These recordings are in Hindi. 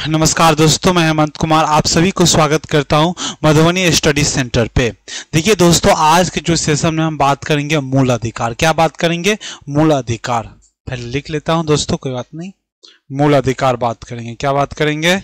नमस्कार दोस्तों, मैं हेमंत कुमार आप सभी को स्वागत करता हूं मधुबनी स्टडी सेंटर पे। देखिए दोस्तों, आज के जो सेशन में हम बात करेंगे मूल अधिकार। क्या बात करेंगे? मूल अधिकार। पहले लिख लेता हूं दोस्तों, कोई बात नहीं। मूल अधिकार बात करेंगे। क्या बात करेंगे?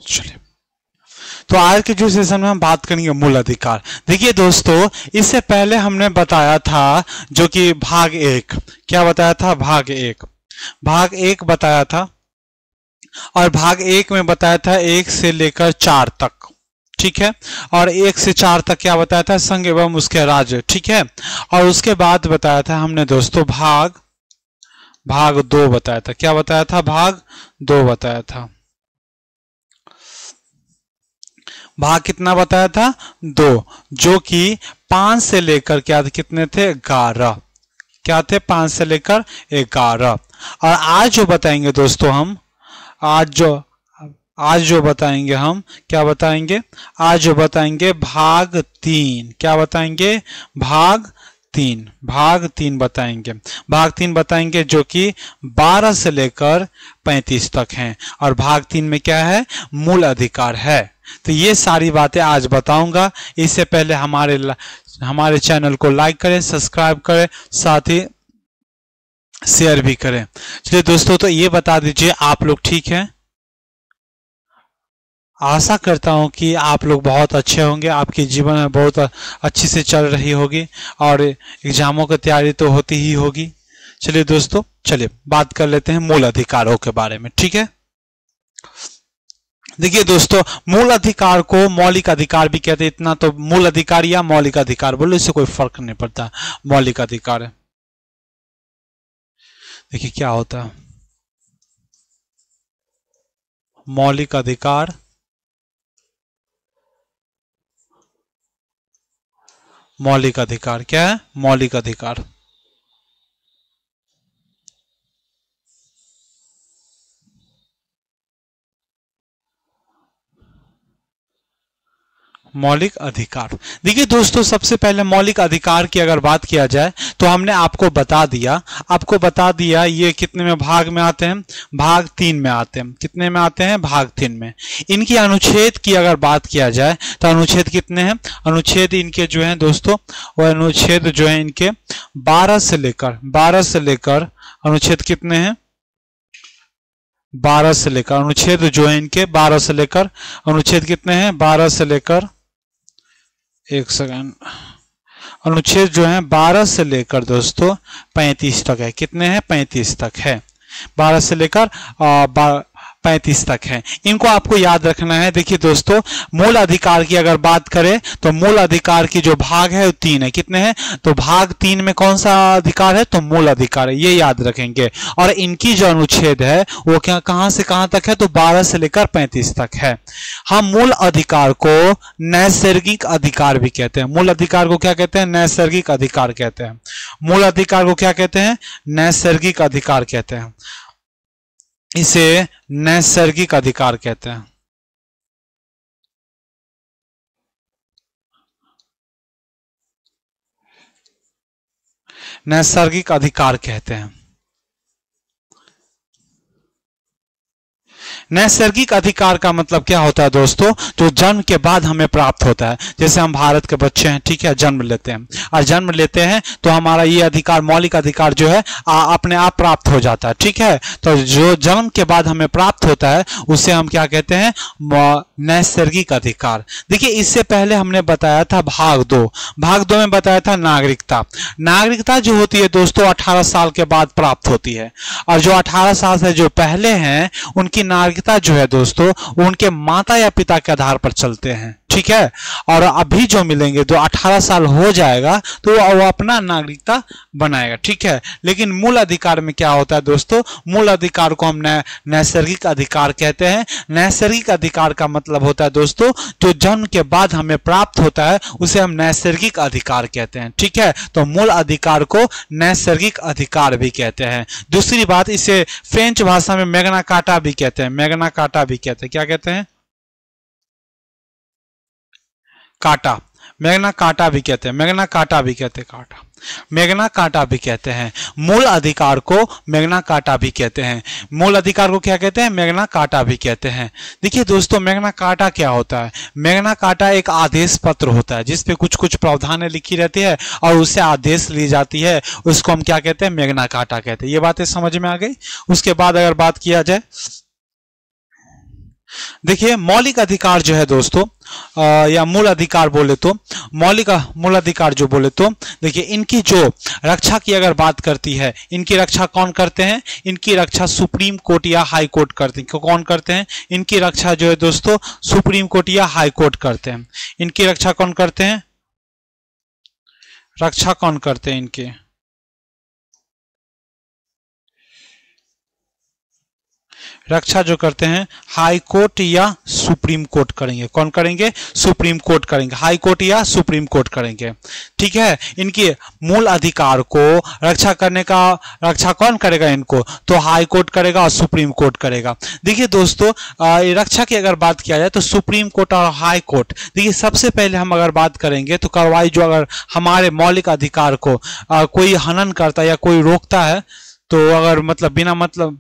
चलिए, तो आज के जो सेशन में हम बात करेंगे मूल अधिकार। देखिए दोस्तों, इससे पहले हमने बताया था जो कि भाग एक। क्या बताया था? भाग एक बताया था। और भाग एक में बताया था 1 से लेकर 4 तक, ठीक है। और 1 से 4 तक क्या बताया था? संघ एवं उसके राज्य, ठीक है। और उसके बाद बताया था हमने दोस्तों भाग 2 बताया था। क्या बताया था? भाग 2 बताया था। भाग कितना बताया था? 2, जो कि 5 से लेकर क्या कितने थे? 11। क्या थे? 5 से लेकर 11। और आज जो बताएंगे दोस्तों हम, आज जो बताएंगे हम, क्या बताएंगे? आज जो बताएंगे भाग 3। क्या बताएंगे? भाग 3 बताएंगे। भाग 3 बताएंगे जो कि 12 से लेकर 35 तक हैं। और भाग 3 में क्या है? मूल अधिकार है। तो ये सारी बातें आज बताऊंगा। इससे पहले हमारे चैनल को लाइक करें, सब्सक्राइब करें, साथ ही शेयर भी करें। चलिए दोस्तों, तो ये बता दीजिए, आप लोग ठीक हैं? आशा करता हूं कि आप लोग बहुत अच्छे होंगे, आपके जीवन में बहुत अच्छी से चल रही होगी और एग्जामों की तैयारी तो होती ही होगी। चलिए दोस्तों, चलिए बात कर लेते हैं मूल अधिकारों के बारे में, ठीक है। देखिए दोस्तों, मूल अधिकार को मौलिक अधिकार भी कहते हैं। इतना तो मूल अधिकार या मौलिक अधिकार बोलो, इससे कोई फर्क नहीं पड़ता। मौलिक अधिकार है। देखिए क्या होता है मौलिक अधिकार। मौलिक अधिकार क्या है? मौलिक अधिकार। मौलिक अधिकार। देखिए दोस्तों, सबसे पहले मौलिक अधिकार की अगर बात किया जाए तो हमने आपको बता दिया ये कितने में भाग में आते हैं? भाग 3 में आते हैं। कितने में आते हैं? भाग 3 में। इनकी अनुच्छेद की अगर बात किया जाए तो अनुच्छेद कितने हैं? अनुच्छेद इनके जो हैं दोस्तों, वो अनुच्छेद जो है इनके 12 से लेकर अनुच्छेद कितने हैं? 12 से लेकर अनुच्छेद जो है इनके 12 से लेकर अनुच्छेद कितने हैं? 12 से लेकर, एक सेकंड, अनुच्छेद जो है 12 से लेकर दोस्तों 35 तक है। कितने हैं? 35 तक है। 12 से लेकर 35 तक है। इनको आपको याद रखना है। देखिए दोस्तों, मूल अधिकार की अगर बात करें तो मूल अधिकार की जो भाग है वो 3 है। कितने हैं? तो भाग 3 में कौन सा अधिकार है? तो मूल अधिकार है। ये याद रखेंगे। और इनकी जो अनुच्छेद है वो क्या, कहां से कहां तक है? तो 12 से लेकर 35 तक है। हम मूल अधिकार को नैसर्गिक अधिकार भी कहते हैं। मूल अधिकार को क्या कहते हैं? नैसर्गिक अधिकार कहते हैं। मूल अधिकार को क्या कहते हैं? नैसर्गिक अधिकार कहते हैं। इसे नैसर्गिक अधिकार कहते हैं। नैसर्गिक अधिकार कहते हैं। नैसर्गिक अधिकार का मतलब क्या होता है दोस्तों? जो जन्म के बाद हमें प्राप्त होता है। जैसे हम भारत के बच्चे हैं, ठीक है, जन्म लेते हैं और जन्म लेते हैं तो हमारा ये अधिकार, मौलिक अधिकार जो है अपने आप प्राप्त हो जाता है, ठीक है। तो जो जन्म के बाद हमें प्राप्त होता है उसे हम क्या कहते हैं? नैसर्गिक अधिकार। देखिए, इससे पहले हमने बताया था भाग 2। भाग 2 में बताया था नागरिकता। नागरिकता जो होती है दोस्तों 18 साल के बाद प्राप्त होती है। और जो 18 साल से जो पहले हैं उनकी नागरिकता जो है दोस्तों, उनके माता या पिता के आधार पर चलते हैं, ठीक है। और अभी जो मिलेंगे तो 18 साल हो जाएगा तो वो अपना नागरिकता बनाएगा, ठीक है। लेकिन मूल अधिकार में क्या होता है दोस्तों, मूल अधिकार को हम नैसर्गिक अधिकार कहते हैं। नैसर्गिक अधिकार का मतलब होता है दोस्तों जो जन्म के बाद हमें प्राप्त होता है उसे हम नैसर्गिक अधिकार कहते हैं, ठीक है। तो मूल अधिकार को नैसर्गिक अधिकार भी कहते हैं। दूसरी बात, इसे फ्रेंच भाषा में मैग्ना कार्टा भी कहते हैं, मैग्ना कार्टा भी कहते हैं। क्या कहते हैं? काटा, मैग्ना कार्टा भी कहते हैं, मैग्ना कार्टा भी कहते हैं, काटा मैग्ना कार्टा भी कहते हैं। मूल अधिकार को मैग्ना कार्टा भी कहते हैं। मूल अधिकार को क्या कहते हैं? मैग्ना कार्टा भी कहते हैं। देखिए दोस्तों, मैग्ना कार्टा क्या होता है? मैग्ना कार्टा एक आदेश पत्र होता है जिसपे कुछ कुछ प्रावधानें लिखी रहती है और उससे आदेश ली जाती है, उसको हम क्या कहते हैं? मैग्ना कार्टा कहते हैं। ये बातें समझ में आ गई। उसके बाद अगर बात किया जाए, देखिए मौलिक अधिकार जो है दोस्तों या मूल अधिकार बोले तो, मूल अधिकार जो बोले तो देखिए इनकी जो रक्षा की अगर बात करती है, इनकी रक्षा कौन करते हैं? इनकी रक्षा सुप्रीम कोर्ट या हाई कोर्ट करते हैं। कौन करते हैं? इनकी रक्षा जो है दोस्तों सुप्रीम कोर्ट या हाई कोर्ट करते हैं। इनकी रक्षा कौन करते हैं? रक्षा कौन करते हैं इनके? रक्षा जो करते हैं हाई कोर्ट या सुप्रीम कोर्ट करेंगे। कौन करेंगे? सुप्रीम कोर्ट करेंगे। हाई कोर्ट या सुप्रीम कोर्ट करेंगे, ठीक है। इनके मूल अधिकार को रक्षा करने का, रक्षा कौन करेगा इनको? तो हाई कोर्ट करेगा और सुप्रीम कोर्ट करेगा। देखिए दोस्तों, रक्षा की अगर बात किया जाए तो सुप्रीम कोर्ट और हाई कोर्ट, देखिए सबसे पहले हम अगर बात करेंगे तो कार्रवाई जो अगर हमारे मौलिक अधिकार को कोई हनन करता है या कोई रोकता है, तो अगर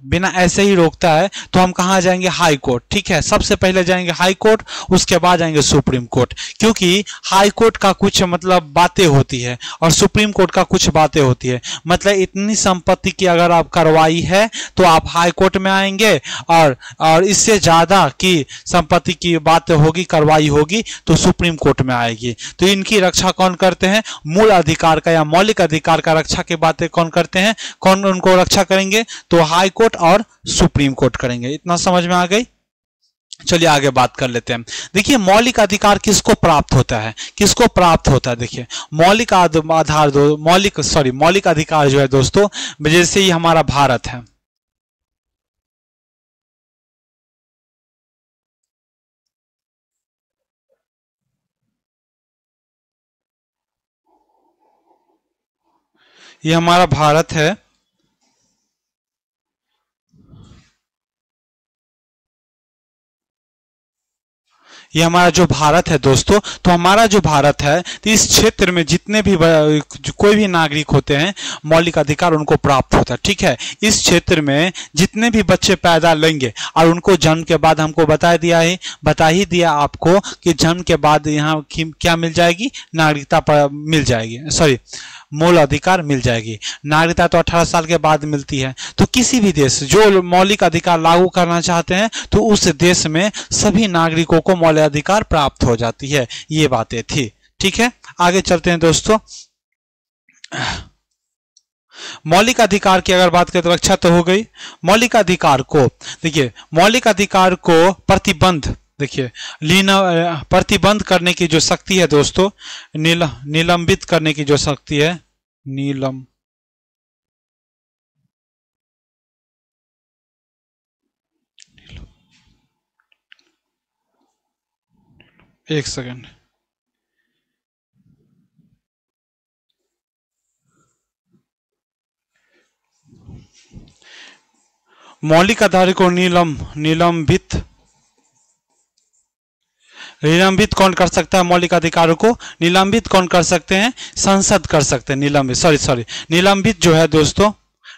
बिना ऐसे ही रोकता है तो हम कहाँ जाएंगे? हाई कोर्ट, ठीक है। सबसे पहले जाएंगे हाई कोर्ट, उसके बाद जाएंगे सुप्रीम कोर्ट, क्योंकि हाई कोर्ट का कुछ बातें होती है और सुप्रीम कोर्ट का कुछ बातें होती है। मतलब इतनी संपत्ति की अगर आप कार्रवाई है तो आप हाई कोर्ट में आएंगे, और इससे ज्यादा की संपत्ति की बात होगी, कार्रवाई होगी तो सुप्रीम कोर्ट में आएगी। तो इनकी रक्षा कौन करते हैं? मूल अधिकार का या मौलिक अधिकार का रक्षा की बातें कौन करते हैं? कौन उनको रक्षा करेंगे? तो हाई कोर्ट और सुप्रीम कोर्ट करेंगे। इतना समझ में आ गई। चलिए आगे बात कर लेते हैं। देखिए मौलिक अधिकार किसको प्राप्त होता है? किसको प्राप्त होता है? देखिए मौलिक अधिकार जो है दोस्तों, जैसे ही हमारा भारत है, ये हमारा भारत है, ये हमारा जो भारत है दोस्तों, तो हमारा जो भारत है तो इस क्षेत्र में जितने भी कोई भी नागरिक होते हैं मौलिक अधिकार उनको प्राप्त होता है, ठीक है। इस क्षेत्र में जितने भी बच्चे पैदा लेंगे और उनको जन्म के बाद, हमको बता ही दिया आपको कि जन्म के बाद यहाँ क्या मिल जाएगी? नागरिकता मिल जाएगी, सॉरी मूल अधिकार मिल जाएगी। नागरिकता तो 18 साल के बाद मिलती है। तो किसी भी देश जो मौलिक अधिकार लागू करना चाहते हैं तो उस देश में सभी नागरिकों को मौलिक अधिकार प्राप्त हो जाती है। ये बातें थी, ठीक है। आगे चलते हैं दोस्तों। मौलिक अधिकार की अगर बात करें तो रक्षा तो हो गई। मौलिक अधिकार को देखिए, मौलिक अधिकार को प्रतिबंध, देखिए प्रतिबंध करने की जो शक्ति है दोस्तों, निलंबित करने की जो शक्ति है, एक सेकंड, मौलिक अधिकार को निलंबित कौन कर सकता है? मौलिक अधिकारों को निलंबित कौन कर सकते हैं? संसद कर सकते हैं। निलंबित जो है दोस्तों,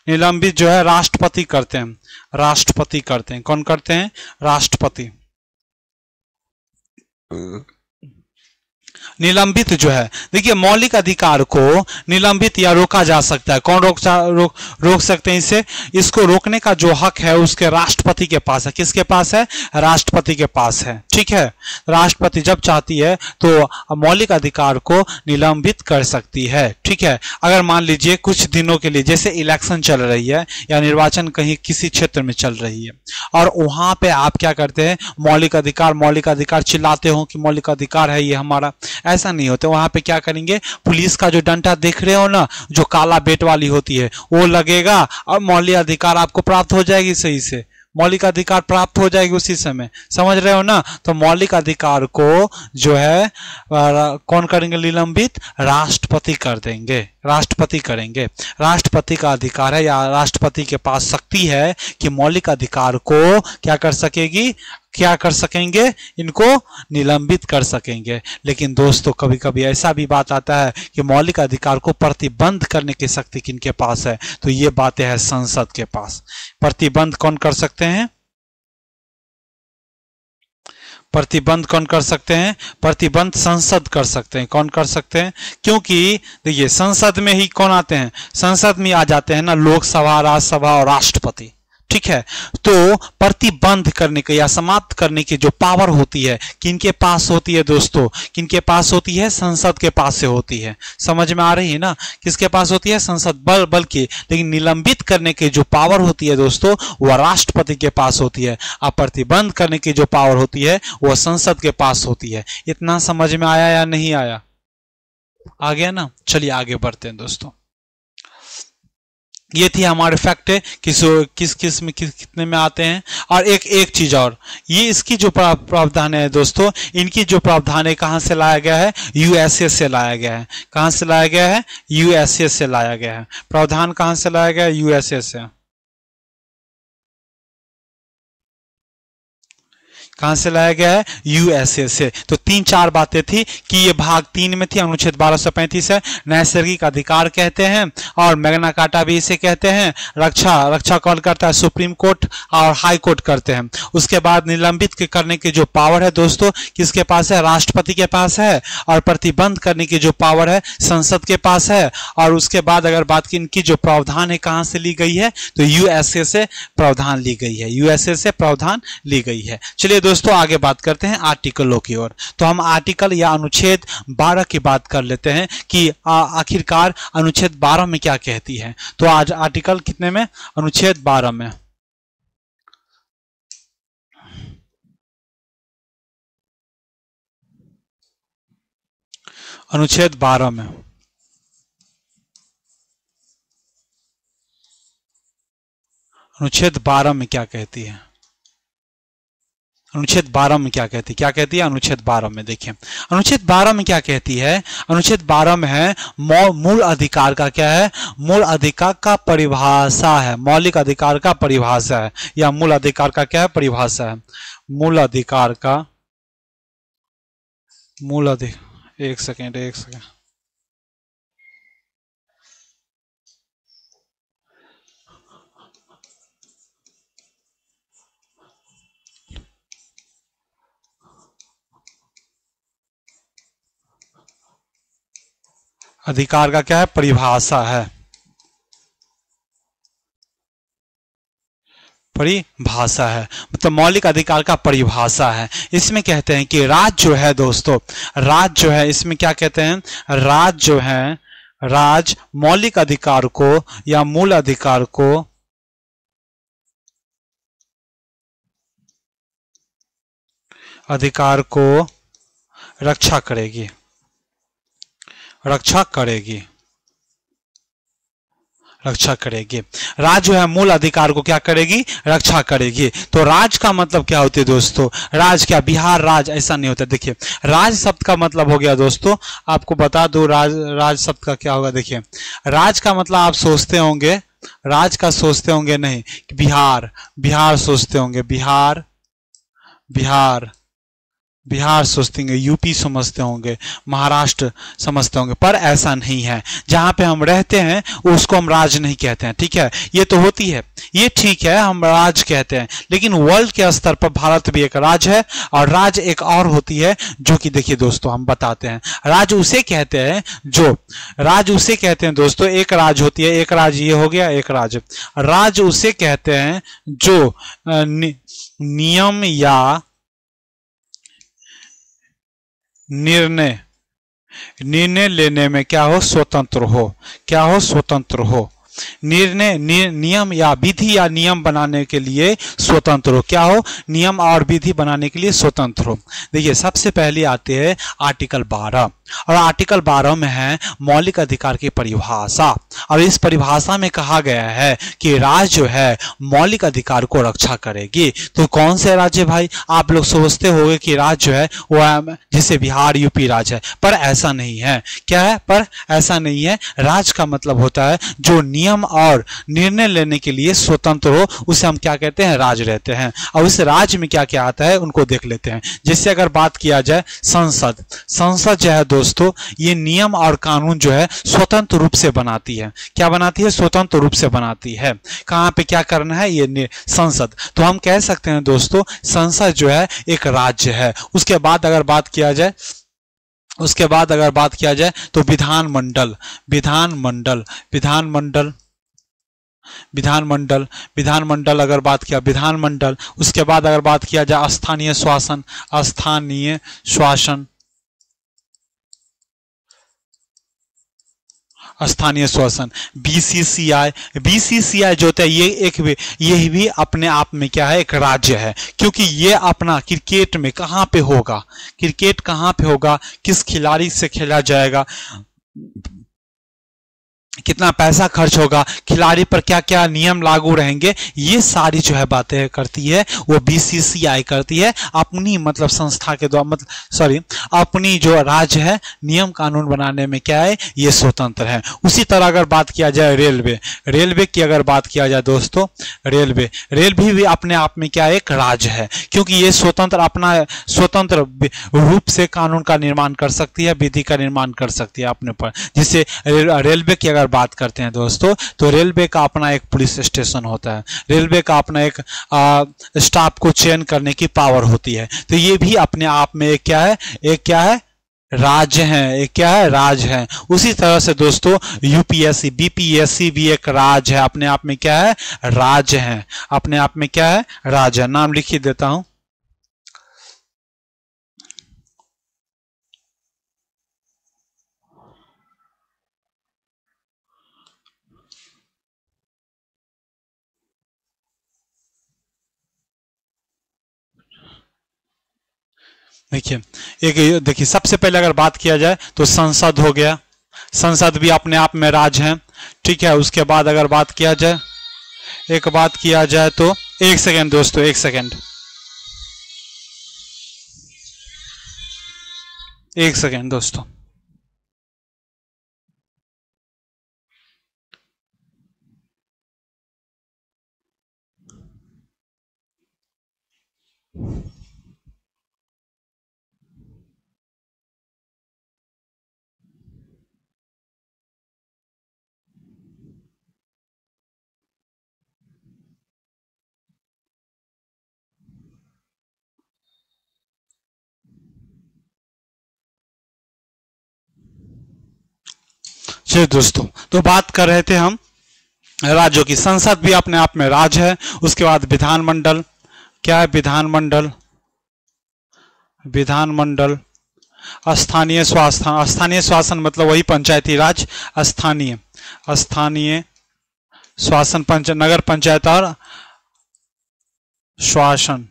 निलंबित जो है राष्ट्रपति करते हैं। राष्ट्रपति करते हैं। कौन करते हैं? राष्ट्रपति। निलंबित जो है, देखिए मौलिक अधिकार को निलंबित या रोका जा सकता है। कौन रोक सकते हैं इसे? इसको रोकने का जो हक है उसके राष्ट्रपति के पास है। किसके पास है? राष्ट्रपति के पास है। ठीक है, राष्ट्रपति जब चाहती है तो मौलिक अधिकार को निलंबित कर सकती है। ठीक है, अगर मान लीजिए कुछ दिनों के लिए, जैसे इलेक्शन चल रही है या निर्वाचन कहीं किसी क्षेत्र में चल रही है, और वहां पे आप क्या करते हैं, मौलिक अधिकार चिल्लाते हो कि मौलिक अधिकार है ये हमारा, ऐसा नहीं होता। वहां पे क्या करेंगे, पुलिस का जो डंडा देख रहे हो ना, जो काला बेट वाली होती है, वो लगेगा और मौलिक अधिकार आपको प्राप्त हो जाएगी। सही से मौलिक अधिकार प्राप्त हो जाएगी उसी समय, समझ रहे हो ना। तो मौलिक अधिकार को जो है कौन करेंगे निलंबित? राष्ट्रपति कर देंगे, राष्ट्रपति करेंगे। राष्ट्रपति का अधिकार है या राष्ट्रपति के पास शक्ति है कि मौलिक अधिकार को क्या कर सकेंगे, इनको निलंबित कर सकेंगे। लेकिन दोस्तों कभी कभी ऐसा भी बात आता है कि मौलिक अधिकार को प्रतिबंध करने की शक्ति किनके पास है? तो ये बातें हैं संसद के पास। प्रतिबंध कौन कर सकते हैं? प्रतिबंध कौन कर सकते हैं? प्रतिबंध संसद कर सकते हैं। कौन कर सकते हैं? क्योंकि देखिए संसद में ही कौन आते हैं? संसद में आ जाते हैं ना लोकसभा, राज्यसभा और राष्ट्रपति। ठीक है, तो प्रतिबंध करने के या समाप्त करने की जो पावर होती है किनके पास होती है दोस्तों? किनके पास होती है? संसद के पास से होती है। समझ में आ रही है ना? किसके पास होती है? संसद बल्कि लेकिन निलंबित करने की जो पावर होती है दोस्तों वह राष्ट्रपति के पास होती है, और प्रतिबंध करने की जो पावर होती है वह संसद के पास होती है। इतना समझ में आया या नहीं आया? आ गया ना? चलिए आगे बढ़ते हैं दोस्तों। ये थी हमारे फैक्ट है किस में कितने में आते हैं। और एक चीज और, ये इसकी जो प्रावधान है दोस्तों, इनकी जो प्रावधान है कहां से लाया गया है? यूएसए से लाया गया है। कहां से लाया गया है? यूएसए से लाया गया है। प्रावधान कहां से लाया गया है? यूएसए से। कहां से लाया गया है? यूएसए से। तो 3-4 बातें थी कि ये भाग 3 में थी। अनुच्छेद 1235 है, नैसर्गिक अधिकार कहते हैं, और मैग्ना कार्टा भी इसे कहते हैं। रक्षा कौन करता है? सुप्रीम कोर्ट और हाई कोर्ट करते हैं। उसके बाद निलंबित करने की जो पावर है दोस्तों किसके पास है? राष्ट्रपति के पास है। और प्रतिबंध करने की जो पावर है संसद के पास है। और उसके बाद अगर बात की इनकी जो प्रावधान है कहां से ली गई है? तो यूएसए से प्रावधान ली गई है। यूएसए से प्रावधान ली गई है। चलिए दोस्तों आगे बात करते हैं आर्टिकलों की ओर। तो हम आर्टिकल या अनुच्छेद 12 की बात कर लेते हैं कि आखिरकार अनुच्छेद 12 में क्या कहती है। तो आज आर्टिकल कितने में? अनुच्छेद 12 में। अनुच्छेद 12 में अनुच्छेद 12 में क्या कहती है? अनुच्छेद 12 में क्या कहती है? क्या कहती है अनुच्छेद 12 में? देखिए अनुच्छेद 12 में क्या कहती है। अनुच्छेद 12 में है मूल अधिकार का क्या है? मूल अधिकार का परिभाषा है। मौलिक अधिकार का परिभाषा है, या मूल अधिकार का क्या है? परिभाषा है। मूल अधिकार का एक सेकेंड अधिकार का क्या है? परिभाषा है। परिभाषा है मतलब मौलिक अधिकार का परिभाषा है। इसमें कहते हैं कि राज्य जो है दोस्तों, राज्य जो है इसमें क्या कहते हैं? राज्य जो है, राज्य मौलिक अधिकार को या मूल अधिकार को रक्षा करेगी। राज्य जो है मूल अधिकार को क्या करेगी? रक्षा करेगी। तो राज्य का मतलब क्या होती है दोस्तों? राज्य क्या बिहार राज्य ऐसा नहीं होता। देखिए राज्य शब्द का मतलब हो गया दोस्तों, आपको बता दो राज्य शब्द का क्या होगा। देखिए राज्य का मतलब आप सोचते होंगे, राज्य का सोचते होंगे नहीं, बिहार सोचते होंगे, बिहार बिहार सोचते होंगे, यूपी समझते होंगे, महाराष्ट्र समझते होंगे, पर ऐसा नहीं है। जहां पे हम रहते हैं उसको हम राज्य नहीं कहते हैं, ठीक है। ये तो होती है, ये ठीक है, हम राज्य कहते हैं, लेकिन वर्ल्ड के स्तर पर भारत भी एक राज्य है, और राज्य एक और होती है जो कि देखिए दोस्तों हम बताते हैं। राज्य उसे कहते हैं जो, राज्य उसे कहते हैं दोस्तों, एक राज्य होती है, एक राज्य ये हो गया एक राज्य। राज्य उसे कहते हैं जो नियम या निर्णय लेने में क्या हो, स्वतंत्र हो, क्या हो, स्वतंत्र हो। नियम या विधि या नियम बनाने के लिए स्वतंत्र हो, क्या हो, नियम और विधि बनाने के लिए स्वतंत्र हो। देखिए सबसे पहले आते हैं आर्टिकल 12, और आर्टिकल 12 में है मौलिक अधिकार की परिभाषा, और इस परिभाषा में कहा गया है कि राज्य जो है मौलिक अधिकार को रक्षा करेगी। तो कौन से राज्य भाई, आप लोग सोचते होंगे कि राज्य जो है वो जैसे बिहार यूपी राज्य है, पर ऐसा नहीं है। क्या है, पर ऐसा नहीं है। राज्य का मतलब होता है जो नियम और निर्णय लेने के लिए स्वतंत्र हो, उसे हम क्या कहते हैं, राज्य रहते हैं। और इस राज्य में क्या क्या आता है उनको देख लेते हैं। जैसे अगर बात किया जाए संसद, संसद जो है दोस्तों ये नियम और कानून जो है स्वतंत्र रूप से बनाती है। क्या बनाती है, स्वतंत्र रूप से बनाती है। कहां पे क्या करना है, ये संसद। तो हम कह सकते हैं दोस्तों संसद जो है एक राज्य है। उसके बाद अगर बात किया जाए, उसके बाद अगर बात किया जाए तो विधानमंडल, विधानमंडल, विधानमंडल, विधानमंडल, विधानमंडल अगर बात किया विधानमंडल। उसके बाद अगर बात किया जाए स्थानीय शासन, स्थानीय शासन, स्थानीय शासन। बीसीसीआई, बीसीसीआई जो होता है ये भी अपने आप में क्या है, एक राज्य है, क्योंकि ये अपना क्रिकेट में कहां पे होगा, क्रिकेट कहां पे होगा, किस खिलाड़ी से खेला जाएगा, कितना पैसा खर्च होगा, खिलाड़ी पर क्या क्या नियम लागू रहेंगे, ये सारी जो है बातें करती है वो बीसीसीआई करती है अपनी मतलब संस्था के द्वारा, मतलब सॉरी अपनी जो राज्य है नियम कानून बनाने में क्या है, ये स्वतंत्र है। उसी तरह अगर बात किया जाए रेलवे, रेलवे की अगर बात किया जाए दोस्तों, रेलवे, रेलवे भी अपने आप में क्या एक राज्य है, क्योंकि ये स्वतंत्र अपना स्वतंत्र रूप से कानून का निर्माण कर सकती है, विधि का निर्माण कर सकती है अपने पर। जिससे रेलवे की अगर बात करते हैं दोस्तों तो रेलवे का अपना एक पुलिस स्टेशन होता है, रेलवे का अपना एक स्टाफ को चयन करने की पावर होती है। तो ये भी अपने आप में एक क्या है, एक क्या है, राज्य है, एक क्या है, राज्य है। उसी तरह से दोस्तों यूपीएससी बीपीएससी भी एक राज्य है, अपने आप में क्या है, राज्य है, अपने आप में क्या है, राज्य है। नाम लिख ही देता हूं। देखिए एक, देखिए सबसे पहले अगर बात किया जाए तो संसद हो गया, संसद भी अपने आप में राज्य है, ठीक है। उसके बाद अगर बात किया जाए, एक बात किया जाए तो एक सेकेंड दोस्तों, एक सेकेंड, एक सेकेंड दोस्तों। चलिए दोस्तों, तो बात कर रहे थे हम राज्यों की। संसद भी अपने आप में राज्य है। उसके बाद विधानमंडल, क्या है, विधानमंडल, विधानमंडल। स्थानीय शासन, स्थानीय शासन मतलब वही पंचायती राज, स्थानीय, स्थानीय शासन, नगर पंचायत और शासन।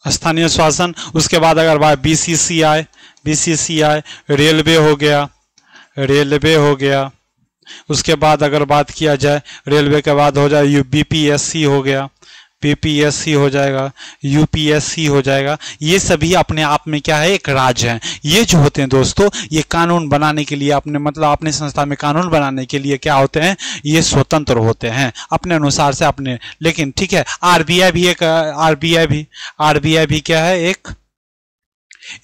स्थानीय शासन। उसके बाद अगर बात बीसीसीआई, बीसीसीआई, रेलवे हो गया, रेलवे हो गया। उसके बाद अगर बात किया जाए रेलवे के बाद हो जाए बीपीएससी हो गया, पीपीएससी हो जाएगा, यूपीएससी हो जाएगा। ये सभी अपने आप में क्या है, एक राज्य है। ये जो होते हैं दोस्तों, ये कानून बनाने के लिए अपने मतलब अपने संस्था में कानून बनाने के लिए क्या होते हैं, ये स्वतंत्र होते हैं अपने अनुसार से अपने। लेकिन ठीक है, आरबीआई भी क्या है,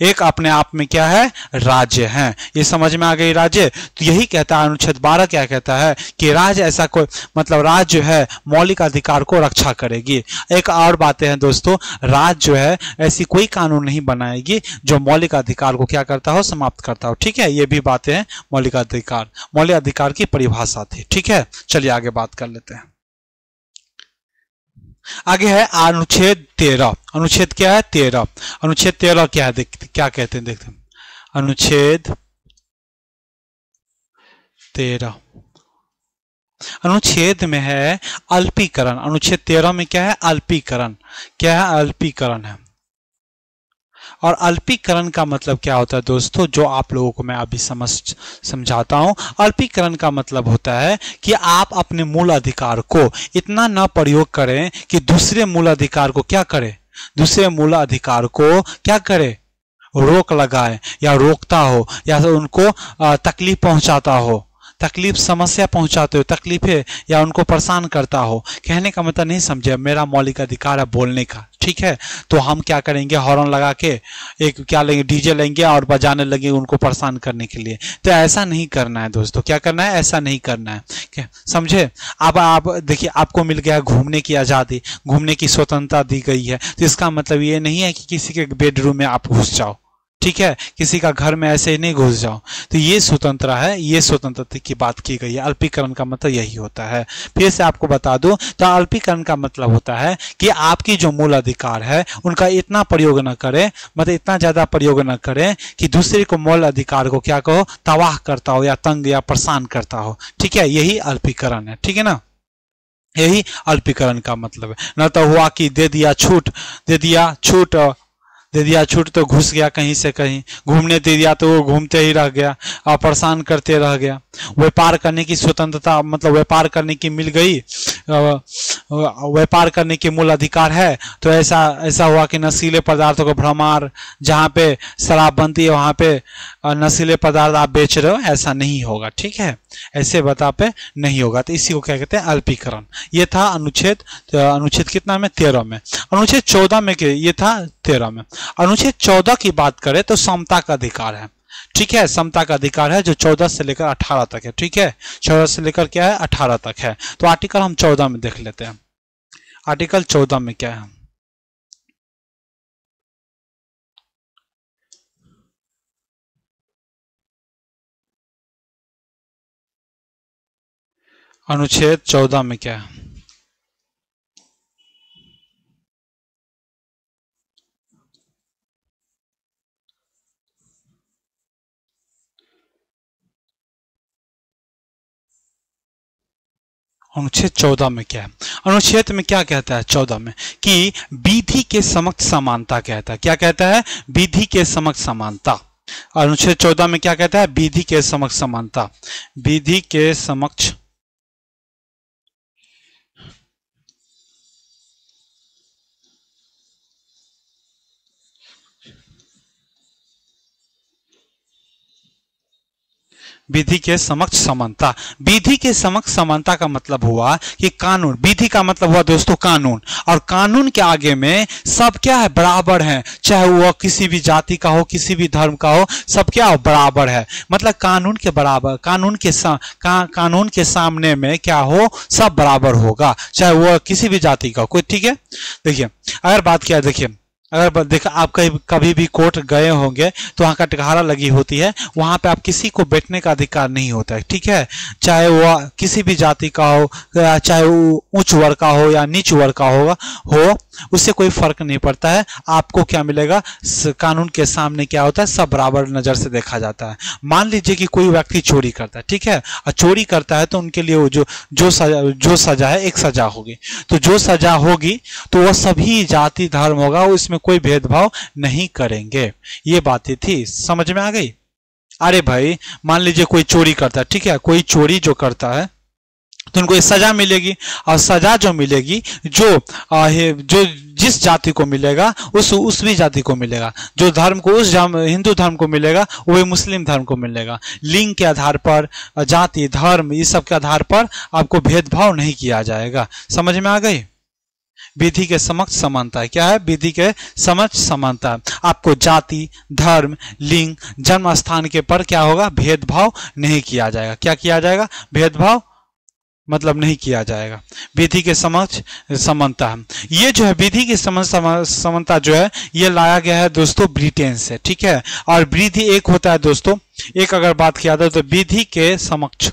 एक अपने आप में क्या है, राज्य है। ये समझ में आ गई राज्य। तो यही कहता है अनुच्छेद 12 क्या कहता है कि राज्य ऐसा कोई मतलब राज्य जो है मौलिक अधिकार को रक्षा करेगी। एक और बातें हैं दोस्तों, राज्य जो है ऐसी कोई कानून नहीं बनाएगी जो मौलिक अधिकार को क्या करता हो, समाप्त करता हो। ठीक है, ये भी बातें हैं मौलिक अधिकार की परिभाषा थी। ठीक है, चलिए आगे बात कर लेते हैं। आगे है अनुच्छेद 13। अनुच्छेद क्या है, 13। अनुच्छेद 13 क्या है, क्या कहते हैं, देखते हैं। अनुच्छेद 13 अनुच्छेद में है अल्पीकरण। अनुच्छेद 13 में क्या है, अल्पीकरण। क्या है, अल्पीकरण है। और अल्पीकरण का मतलब क्या होता है दोस्तों, जो आप लोगों को मैं अभी समझाता हूं। अल्पीकरण का मतलब होता है कि आप अपने मूल अधिकार को इतना न प्रयोग करें कि दूसरे मूल अधिकार को क्या करे, दूसरे मूल अधिकार को क्या करे, रोक लगाए या रोकता हो या उनको तकलीफ पहुंचाता हो, तकलीफ समस्या पहुंचाते हो, तकलीफें या उनको परेशान करता हो। कहने का मतलब नहीं समझे, मेरा मौलिक अधिकार है बोलने का। ठीक है, तो हम क्या करेंगे, हॉर्न लगा के एक क्या लेंगे, डीजे लेंगे और बजाने लगे उनको परेशान करने के लिए। तो ऐसा नहीं करना है दोस्तों। क्या करना है, ऐसा नहीं करना है। क्या समझे। अब आप देखिए, आपको मिल गया घूमने की आजादी, घूमने की स्वतंत्रता दी गई है। तो इसका मतलब ये नहीं है कि किसी के बेडरूम में आप घुस जाओ। ठीक है, किसी का घर में ऐसे ही नहीं घुस जाओ। तो ये स्वतंत्र है, ये स्वतंत्रता की बात की गई है। अल्पीकरण का मतलब यही होता है। फिर से आपको बता दूं, तो अल्पीकरण का मतलब होता है कि आपकी जो मूल अधिकार है उनका इतना प्रयोग न करें, मतलब इतना ज्यादा प्रयोग न करें कि दूसरे को मूल अधिकार को क्या कहो, तबाह करता हो या तंग या परेशान करता हो। ठीक है, यही अल्पीकरण है। ठीक है ना, यही अल्पीकरण का मतलब है। न तो हुआ कि दे दिया छूट तो घुस गया कहीं से कहीं, घूमने दे दिया तो वो घूमते ही रह गया और परेशान करते रह गया। व्यापार करने की स्वतंत्रता मतलब व्यापार करने की मिल गई, व्यापार करने की मूल अधिकार है। तो ऐसा हुआ कि नशीले पदार्थों का भ्रमार, जहाँ पे शराब बनती है वहां पे नशीले पदार्थ आप बेच रहे हो, ऐसा नहीं होगा। ठीक है, ऐसे बता पे नहीं होगा। तो इसी को क्या कहते हैं, अल्पीकरण। ये था अनुच्छेद कितना में, 13 में। अनुच्छेद 14 में ये था 13 में। अनुच्छेद 14 की बात करें तो समता का अधिकार है। ठीक है, समता का अधिकार है जो 14 से लेकर 18 तक है। ठीक है, 14 से लेकर क्या है, 18 तक है। तो आर्टिकल हम 14 में देख लेते हैं। आर्टिकल 14 में क्या है, अनुच्छेद 14 में क्या है। अनुच्छेद 14 में क्या है, अनुच्छेद में क्या कहता है 14 में, कि विधि के समक्ष समानता कहता है। क्या कहता है, विधि के समक्ष समानता। अनुच्छेद 14 में क्या कहता है, विधि के समक्ष समानता। विधि के समक्ष विधि के समक्ष समानता। विधि के समक्ष समानता का मतलब हुआ कि कानून, विधि का मतलब हुआ दोस्तों कानून, और कानून के आगे में सब क्या है, बराबर है। चाहे वह किसी भी जाति का हो, किसी भी धर्म का हो, सब क्या हो, बराबर है। मतलब कानून के बराबर, कानून के सामने में क्या हो, सब बराबर होगा, चाहे वह किसी भी जाति का हो कोई। ठीक है, देखिए अगर बात किया, देखिए अगर देखा आप कभी भी कोर्ट गए होंगे तो वहां कटघरा लगी होती है, वहां पे आप किसी को बैठने का अधिकार नहीं होता है। ठीक है, चाहे वो किसी भी जाति का हो, चाहे वो उच्च वर्ग का हो या नीच वर्ग का हो, उससे कोई फर्क नहीं पड़ता है। आपको क्या मिलेगा, कानून के सामने क्या होता है, सब बराबर नजर से देखा जाता है। मान लीजिए कि कोई व्यक्ति चोरी करता है, ठीक है, और चोरी करता है तो उनके लिए जो सजा है, एक सजा होगी। तो जो सजा होगी तो वह सभी जाति धर्म होगा, इसमें कोई भेदभाव नहीं करेंगे। ये बातें थी, समझ में आ गई। अरे भाई मान लीजिए कोई चोरी करता है, ठीक है, कोई चोरी जो करता है तो उनको सजा मिलेगी, और सजा जो मिलेगी जो जिस जाति को मिलेगा उस भी जाति को मिलेगा। जो धर्म को हिंदू धर्म को मिलेगा वो मुस्लिम धर्म को मिलेगा। लिंग के आधार पर, जाति, धर्म, इस सब के आधार पर आपको भेदभाव नहीं किया जाएगा। समझ में आ गई? विधि के समक्ष समानता है। क्या है? विधि के समक्ष समानता है। आपको जाति, धर्म, लिंग, जन्म स्थान के पर क्या होगा? भेदभाव नहीं किया जाएगा। क्या किया जाएगा? भेदभाव मतलब नहीं किया जाएगा। विधि के समक्ष समानता है। ये जो है विधि की समानता जो है ये लाया गया है दोस्तों ब्रिटेन से, ठीक है। और विधि एक होता है दोस्तों, एक अगर बात किया जाए तो विधि के समक्ष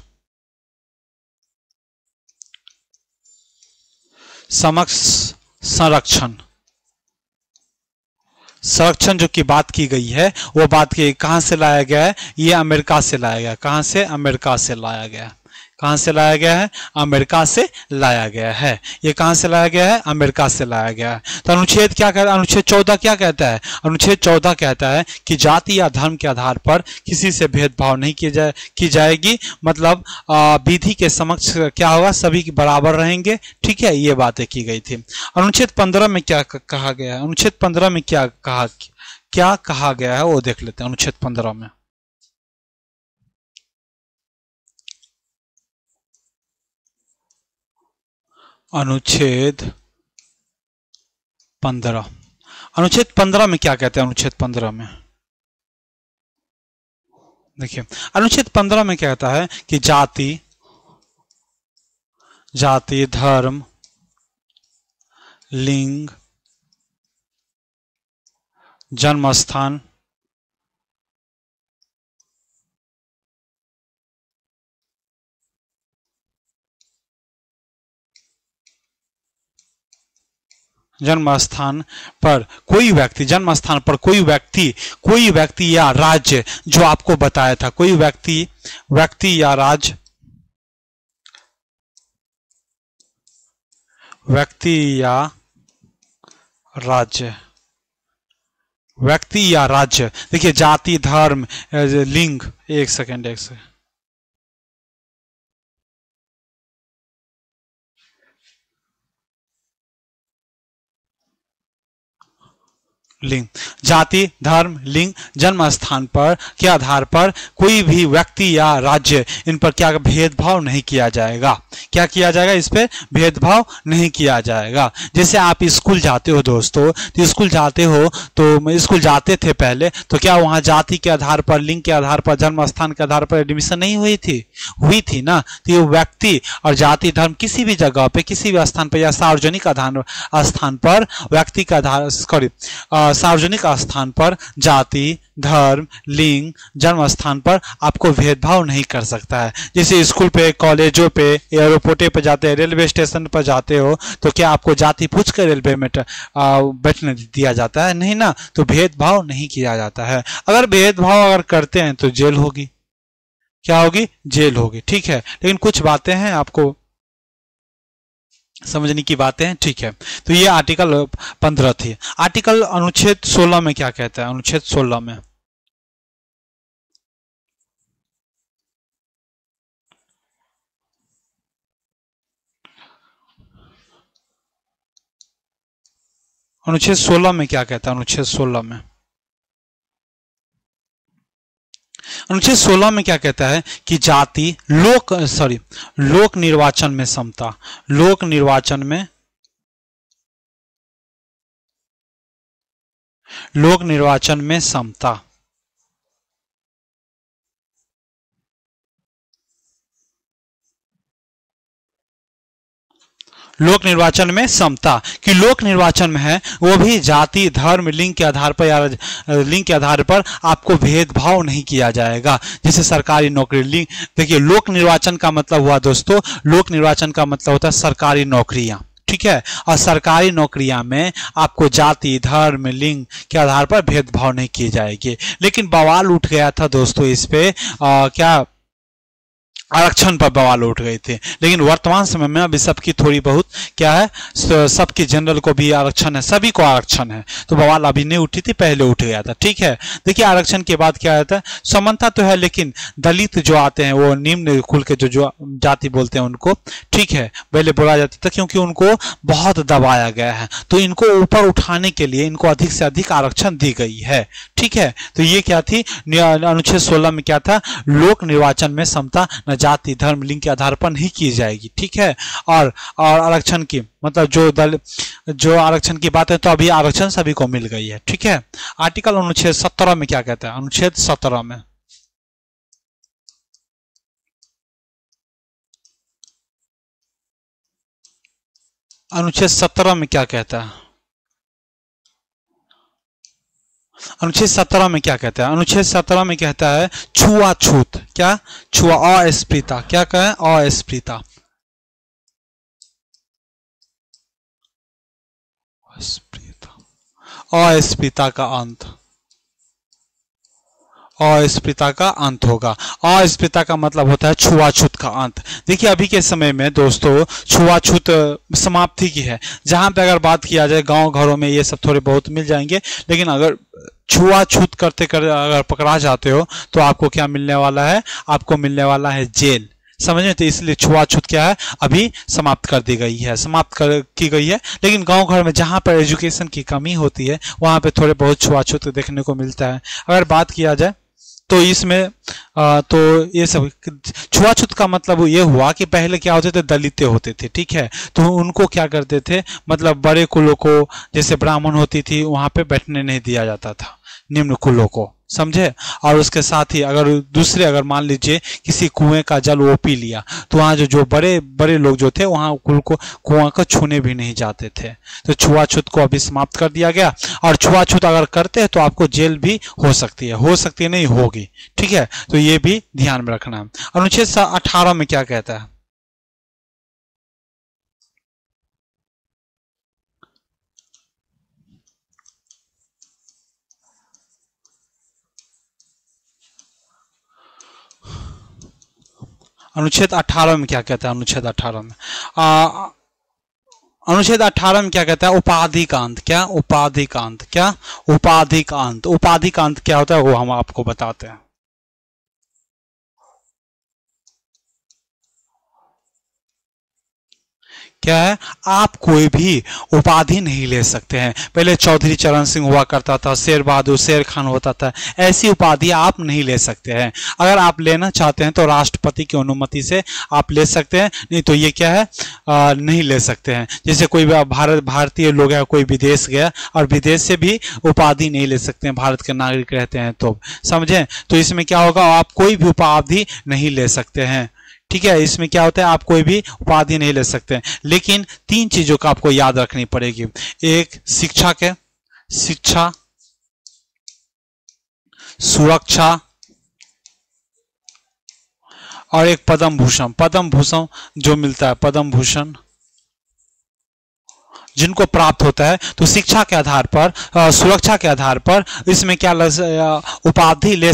संरक्षण जो की बात की गई है वो बात की कहां से लाया गया है? ये अमेरिका से लाया गया। कहां से? अमेरिका से लाया गया। कहां से लाया गया है? अमेरिका से लाया गया है। ये कहां से लाया गया है? अमेरिका से लाया गया है। तो अनुच्छेद क्या कहता है? अनुच्छेद 14 क्या कहता है? अनुच्छेद 14 कहता है कि जाति या धर्म के आधार पर किसी से भेदभाव नहीं की जाएगी। मतलब विधि के समक्ष क्या होगा? सभी बराबर रहेंगे, ठीक है। ये बातें की गई थी। अनुच्छेद 15 में क्या कहा गया है? अनुच्छेद 15 में क्या कहा गया है वो देख लेते हैं। अनुच्छेद 15 में अनुच्छेद 15 में क्या कहते हैं? अनुच्छेद 15 में देखिए, अनुच्छेद 15 में क्या कहता है कि जाति, धर्म, लिंग, जन्म स्थान, जन्म स्थान पर कोई व्यक्ति या राज्य जो आपको बताया था, कोई व्यक्ति या राज्य देखिए, जाति, धर्म, लिंग, एक सेकेंड लिंग, जाति, धर्म, लिंग, जन्म स्थान पर के आधार पर कोई भी व्यक्ति या राज्य, इन पर क्या भेदभाव नहीं किया जाएगा। क्या किया जाएगा? इस पे भेदभाव नहीं किया जाएगा। जैसे आप स्कूल जाते हो दोस्तों, तो स्कूल जाते थे पहले, तो क्या वहां जाति के आधार पर, लिंग के आधार पर, जन्म स्थान के आधार पर एडमिशन नहीं हुई थी ना। तो ये व्यक्ति और जाति, धर्म किसी भी जगह पे, किसी भी स्थान पर या सार्वजनिक स्थान पर व्यक्ति का आधार सार्वजनिक स्थान पर जाति, धर्म, लिंग, जन्म स्थान पर आपको भेदभाव नहीं कर सकता है। जैसे स्कूल पे, कॉलेजों पे, एयरपोर्टे पे जाते हैं, रेलवे स्टेशन पर जाते हो, तो क्या आपको जाति पूछ कर रेलवे में बैठने दिया जाता है? नहीं ना। तो भेदभाव नहीं किया जाता है। अगर भेदभाव करते हैं तो जेल होगी। क्या होगी? जेल होगी, ठीक है। लेकिन कुछ बातें हैं आपको समझने की बातें हैं, ठीक है। तो ये आर्टिकल 15 थी। आर्टिकल अनुच्छेद 16 में क्या कहता है? अनुच्छेद 16 में क्या कहता है? अनुच्छेद 16 में क्या कहता है कि जाति, लोक निर्वाचन में समता, लोक निर्वाचन में समता, लोक निर्वाचन में समता, कि लोक निर्वाचन में है वो भी जाति, धर्म, लिंग के आधार पर आपको भेदभाव नहीं किया जाएगा। जैसे सरकारी नौकरी, देखिए लोक निर्वाचन का मतलब हुआ दोस्तों, लोक निर्वाचन का मतलब होता है सरकारी नौकरियां, ठीक है। और सरकारी नौकरियां में आपको जाति, धर्म, लिंग के आधार पर भेदभाव नहीं किए जाएंगे। लेकिन बवाल उठ गया था दोस्तों इस पे, क्या आरक्षण पर बवाल उठ गए थे। लेकिन वर्तमान समय में अभी सबकी थोड़ी बहुत क्या है, सबके जनरल को भी आरक्षण है, सभी को आरक्षण है, तो बवाल अभी नहीं उठी थी, पहले उठ गया था। ठीक है, देखिए आरक्षण के बाद क्या आता है, समानता तो है लेकिन दलित जो आते हैं वो निम्न कुल के जो जाति बोलते हैं उनको, ठीक है, पहले बोला जाता था क्योंकि उनको बहुत दबाया गया है, तो इनको ऊपर उठाने के लिए इनको अधिक से अधिक आरक्षण दी गई है। ठीक है, तो ये क्या थी, अनुच्छेद 16 में क्या था, लोक निर्वाचन में समता न जाति धर्म लिंग के आधार पर नहीं की जाएगी। ठीक है, और आरक्षण की मतलब जो आरक्षण की बात है, तो अभी आरक्षण सभी को मिल गई है। ठीक है, आर्टिकल अनुच्छेद 17 में क्या कहता है, अनुच्छेद 17 में अनुच्छेद 17 में क्या कहता है, अनुच्छेद 17 में क्या कहता है, अनुच्छेद 17 में कहता है छुआछूत, क्या अस्पृश्यता, क्या कहे, अस्पृश्यता, अस्पृश्यता का अंत, अस्पृश्यता का अंत होगा। अस्पृश्यता का मतलब होता है छुआछूत का अंत। देखिए अभी के समय में दोस्तों छुआछूत समाप्ति की है। जहां पे अगर बात किया जाए गांव घरों में ये सब थोड़े बहुत मिल जाएंगे, लेकिन अगर छुआछूत करते अगर पकड़ा जाते हो तो आपको क्या मिलने वाला है, आपको मिलने वाला है जेल। समझ में, तो इसलिए छुआछूत क्या है, अभी समाप्त कर दी गई है, की गई है। लेकिन गांव घर में जहां पर एजुकेशन की कमी होती है वहां पे थोड़े बहुत छुआछूत देखने को मिलता है। अगर बात किया जाए तो इसमें तो ये सब छुआछूत का मतलब ये हुआ कि पहले क्या होते थे, दलितें होते थे। ठीक है, तो उनको क्या करते थे, मतलब बड़े कुलों को, जैसे ब्राह्मण होती थी, वहां पे बैठने नहीं दिया जाता था, निम्न कुलों को, समझे। और उसके साथ ही अगर मान लीजिए किसी कुएं का जल वो पी लिया, तो वहां जो बड़े बड़े लोग जो थे वहां कुआं को छूने भी नहीं जाते थे। तो छुआछूत को अभी समाप्त कर दिया गया। और छुआछूत अगर करते हैं तो आपको जेल भी हो सकती है नहीं होगी। ठीक है, तो ये भी ध्यान में रखना है। अनुच्छेद 18 में क्या कहता है, अनुच्छेद 18 में क्या कहता है, अनुच्छेद 18 में अनुच्छेद 18 में क्या कहता है, उपाधिकांत, क्या उपाधिकांत, क्या उपाधिकांत, उपाधिकांत क्या होता है वो हम आपको बताते हैं। क्या है, आप कोई भी उपाधि नहीं ले सकते हैं। पहले चौधरी चरण सिंह हुआ करता था, शेर बहादुर, शेर खान होता था, ऐसी उपाधि आप नहीं ले सकते हैं। अगर आप लेना चाहते हैं तो राष्ट्रपति की अनुमति से आप ले सकते हैं, नहीं तो ये क्या है, नहीं ले सकते हैं। जैसे कोई भारतीय लोग है, कोई विदेश गया और विदेश से भी उपाधि नहीं ले सकते हैं, भारत के नागरिक रहते हैं तो, समझे। तो इसमें क्या होगा, आप कोई भी उपाधि नहीं ले सकते हैं। ठीक है, इसमें क्या होता है, आप कोई भी उपाधि नहीं ले सकते हैं। लेकिन 3 चीजों का आपको याद रखनी पड़ेगी। एक शिक्षा, सुरक्षा, और एक पद्म भूषण जो मिलता है, पद्म भूषण जिनको प्राप्त होता है। तो शिक्षा के आधार पर, सुरक्षा के आधार पर इसमें क्या उपाधि ले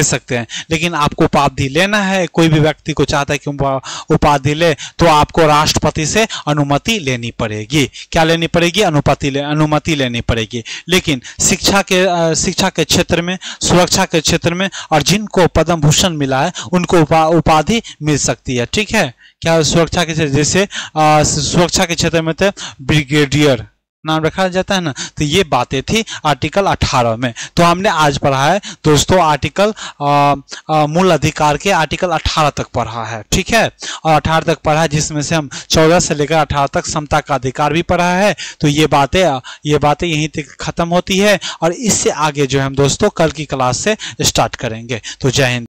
सकते हैं। लेकिन आपको उपाधि लेना है, कोई भी व्यक्ति को चाहता है कि उपाधि ले, तो आपको राष्ट्रपति से अनुमति लेनी पड़ेगी। क्या लेनी पड़ेगी, अनुमति लेनी पड़ेगी। लेकिन शिक्षा के क्षेत्र में, सुरक्षा के क्षेत्र में, और जिनको पद्म भूषण मिला है उनको उपाधि मिल सकती है। ठीक है, क्या सुरक्षा के क्षेत्र, जैसे सुरक्षा के क्षेत्र में तो ब्रिगेडियर नाम रखा जाता है ना। तो ये बातें थी आर्टिकल 18 में। तो हमने आज पढ़ा है दोस्तों आर्टिकल मूल अधिकार के आर्टिकल 18 तक पढ़ा है। ठीक है, और 18 तक पढ़ा है, जिसमें से हम 14 से लेकर 18 तक समता का अधिकार भी पढ़ा है। तो ये बातें यहीं तक खत्म होती है, और इससे आगे जो है हम दोस्तों कल की क्लास से स्टार्ट करेंगे। तो जय हिंद।